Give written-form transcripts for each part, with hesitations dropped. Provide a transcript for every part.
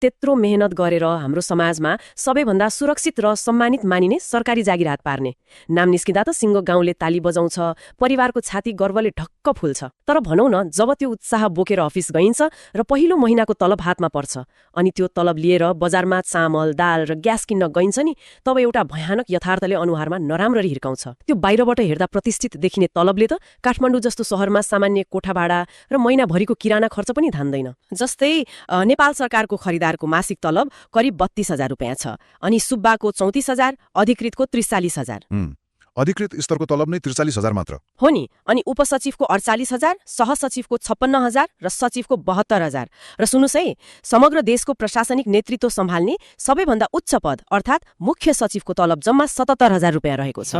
त्यत्रो मेहनत गरेर हाम्रो समाजमा सबैभन्दा सुरक्षित र सम्मानित मानिने सरकारी जागिर हात पार्ने नाम निस्किँदा त सिङ्गो गाउँले ताली बजाउँछ, परिवारको छाती गर्वले ढक्क फुल्छ। तर भनौँ न, जब त्यो उत्साह बोकेर अफिस गइन्छ र पहिलो महिनाको तलब हातमा पर्छ अनि त्यो तलब लिएर बजारमा चामल, दाल र ग्यास किन्न गइन्छ नि, तब एउटा भयानक यथार्थले अनुहारमा नराम्ररी हिर्काउँछ। त्यो बाहिरबाट हेर्दा प्रतिष्ठित देखिने तलबले त काठमाडौँ जस्तो सहरमा सामान्य कोठा भाडा र महिनाभरिको किराना खर्च पनि धान्दैन। जस्तै नेपाल सरकारको खरिदारको मासिक तलब करिब 32,000 रुपियाँ छ, अनि सुब्बाको 34,000, अधिकृतको 43,000। अधिकृत स्तरको तलब नै 43,000 मात्र हो नि। अनि उपसचिवको 48,000, सहसचिवको 56,000 र सचिवको 72,000। र सुन्नुस् है, समग्र देशको प्रशासनिक नेतृत्व सम्हाल्ने सबैभन्दा उच्च पद अर्थात् मुख्य सचिवको तलब जम्मा 77,000 रुपियाँ रहेको छ।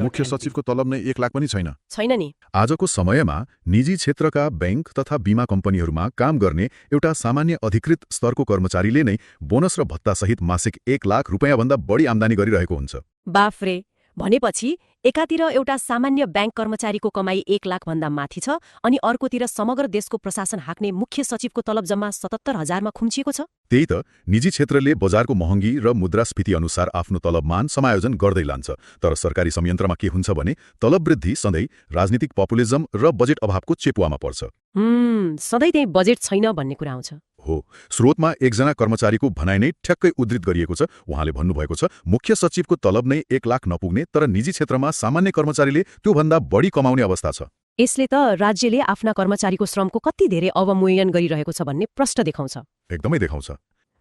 मुख्य सचिवको तलब नै 1 लाख पनि छैन नि। आजको समयमा निजी क्षेत्रका बैंक तथा बीमा कम्पनीहरूमा काम गर्ने एउटा सामान्य अधिकृत स्तरको कर्मचारीले नै बोनस र भत्ता सहित मासिक 1 लाख रुपियाँ भन्दा बढी आम्दानी गरिरहेको हुन्छ। बाफ्रे! भनेपछि एकातिर एउटा सामान्य ब्याङ्क कर्मचारीको कमाई 1 लाख भन्दा माथि छ, अनि अर्कोतिर समग्र देशको प्रशासन हाक्ने मुख्य सचिवको तलब जम्मा 77,000 मा खुम्चिएको छ। त्यही त, निजी क्षेत्रले बजारको महँगी र मुद्रास्फीति अनुसार आफ्नो तलबमान समायोजन गर्दै लान्छ। तर सरकारी संयन्त्रमा के हुन्छ भने तलब वृद्धि सधैँ राजनीतिक पपुलिजम र बजेट अभावको चेपुवामा पर्छ। सधैँ त्यही बजेट छैन भन्ने कुरा आउँछ। हो, स्रोतमा एकजना कर्मचारीको भनाइ नै ठ्याक्कै उद्धृत गरिएको छ। उहाँले भन्नुभएको छ, मुख्य सचिवको तलब नै 1 लाख नपुग्ने, तर निजी क्षेत्रमा सामान्य कर्मचारीले त्योभन्दा बढी कमाउने अवस्था छ। यसले त राज्यले आफ्ना कर्मचारीको श्रमको कति धेरै अवमूल्यन गरिरहेको छ भन्ने प्रश्न देखाउँछ। एकदमै देखाउँछ।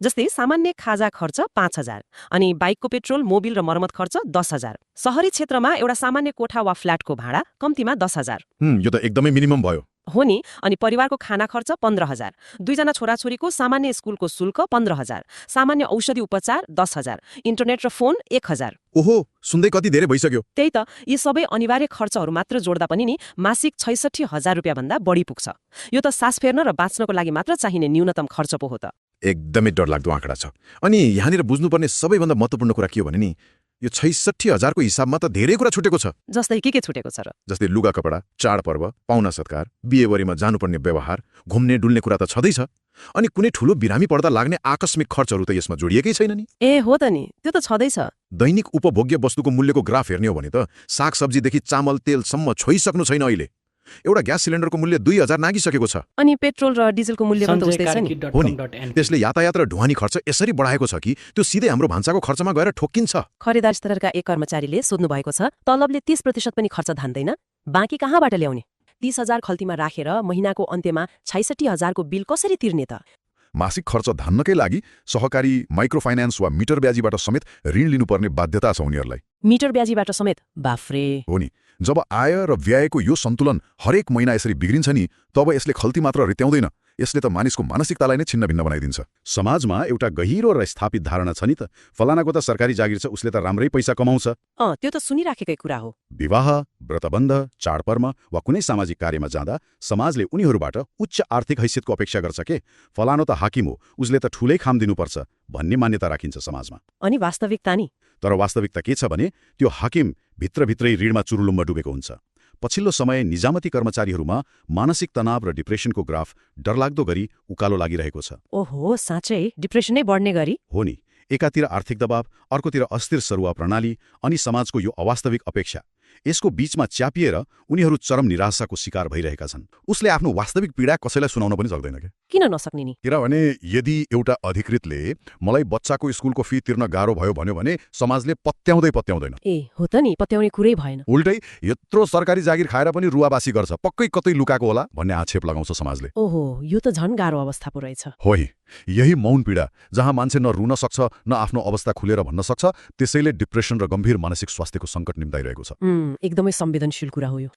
जस्तै सामान्य खाजा खर्च 5,000, अनि बाइकको पेट्रोल, मोबिल र मर्मत खर्च 10,000। शहरी क्षेत्रमा एउटा सामान्य कोठा वा फ्ल्याटको भाडा कम्तीमा 10,000। यो त एकदमै मिनिमम भयो। हो नि। अनि परिवारको खाना खर्च 15,000, 2 जना छोराछोरीको सामान्य स्कुलको शुल्क 15,000, सामान्य औषधि उपचार 10,000, इन्टरनेट र फोन 1,000। ओहो, सुन्दै कति धेरै भइसक्यो। त्यही त, यी सबै अनिवार्य खर्चहरू मात्र जोड्दा पनि नि मासिक 66,000 रुपियाँ भन्दा बढी पुग्छ। यो त सास फेर्न र बाँच्नको लागि मात्र चाहिने न्यूनतम खर्च पो हो त। एकदमै डरलाग्दो आँकडा छ। अनि यहाँनिर बुझ्नुपर्ने सबैभन्दा महत्त्वपूर्ण कुरा के हो भने नि, यो 66,000 को हिसाबमा त धेरै कुरा छुटेको छ। जस्तै के छुटेको छ र? जस्तै लुगा कपडा, चाडपर्व, पाहुना सत्कार, बिहेबरीमा जानुपर्ने व्यवहार, घुम्ने डुल्ने कुरा त छँदैछ। अनि कुनै ठुलो बिरामी पर्दा लाग्ने आकस्मिक खर्चहरू त यसमा जोडिएकै छैन नि। हो त नि, त्यो त छँदैछ। दैनिक उपभोग्य वस्तुको मूल्यको ग्राफ हेर्ने हो भने त सागसब्जीदेखि चामल तेलसम्म छोइसक्नु छैन। अहिले एउटा ग्यास सिलिन्डरको मूल्य 2,000 नागिसकेको छ। अनि पेट्रोल र डिजलको मूल्य पनि उस्तै छ नि। हो नि। त्यसले यातायात र ढुवानी खर्च यसरी बढाएको छ कि त्यो सिधै हाम्रो भान्साको खर्चमा गएर ठोक्किन्छ। खरिदार स्तरका एक कर्मचारीले सोध्नु भएको छ, तलबले 30% पनि खर्च धान्दैन, बाँकी कहाँबाट ल्याउने? 30,000 खल्तीमा राखेर महिनाको अन्त्यमा 66,000 को बिल कसरी तिर्ने त? मासिक खर्च धान्नकै लागि सहकारी, माइक्रो फाइनान्स वा मिटर ब्याजीबाट समेत ऋण लिनुपर्ने बाध्यता छ उनीहरूलाई। मिटर ब्याजीबाट समेत? बाफ्रे! हो नि। जब आय र व्ययको यो सन्तुलन हरेक महिना यसरी बिग्रिन्छ नि, तब यसले खल्ती मात्र रित्याउँदैन, यसले त मानिसको मानसिकतालाई नै छिन्न भिन्न बनाइदिन्छ। समाजमा एउटा गहिरो र स्थापित धारणा छ नि त, फलानाको त सरकारी जागिर छ, उसले त राम्रै पैसा कमाउँछ। त्यो त सुनिराखेकै कुरा हो। विवाह, व्रतबन्ध, चाडपर्व वा कुनै सामाजिक कार्यमा जाँदा समाजले उनीहरूबाट उच्च आर्थिक हैसियतको अपेक्षा गर्छ के, फलानो त हाकिम हो, उसले त ठुलै खाम दिनुपर्छ भन्ने मान्यता राखिन्छ समाजमा। अनि वास्तविकता नि? तर वास्तविकता के छ भने त्यो हाकिम भित्रभित्रै ऋणमा चुरुलुम्ब डुबेको हुन्छ। पछिल्लो समय निजामती कर्मचारीहरूमा मानसिक तनाव र डिप्रेसनको ग्राफ डरलाग्दो गरी उकालो लागिरहेको छ। ओहो, साँच्चै डिप्रेसनै बढ्ने गरी? हो नि। एकातिर आर्थिक दबाव, अर्कोतिर अस्थिर सरुवा प्रणाली अनि समाजको यो अवास्तविक अपेक्षा, यसको बीचमा च्यापिएर उनीहरू चरम निराशाको शिकार भइरहेका छन्। उसले आफ्नो वास्तविक पीडा कसैलाई सुनाउन पनि सक्दैन के? किन नसक्ने नि? किनभने यदि एउटा अधिकृतले मलाई बच्चाको स्कुलको फी तिर्न गाह्रो भयो भन्यो भने समाजले पत्याउँदैन। हो त नि, पत्याउने कुरै भएन। उल्टै यत्रो सरकारी जागिर खाएर पनि रुवाबासी गर्छ, पक्कै कतै लुकाएको होला भन्ने आक्षेप लगाउँछ समाजले। ओहो, यो त झन् गाह्रो अवस्था पो रहेछ। हो, यही मौन पीडा जहाँ मान्छे न रुन सक्छ न आफ्नो अवस्था खुलेर भन्न सक्छ, त्यसैले डिप्रेसन र गम्भीर मानसिक स्वास्थ्यको सङ्कट निम्ताइरहेको छ। एकदमै संवेदनशील कुरा हो यो।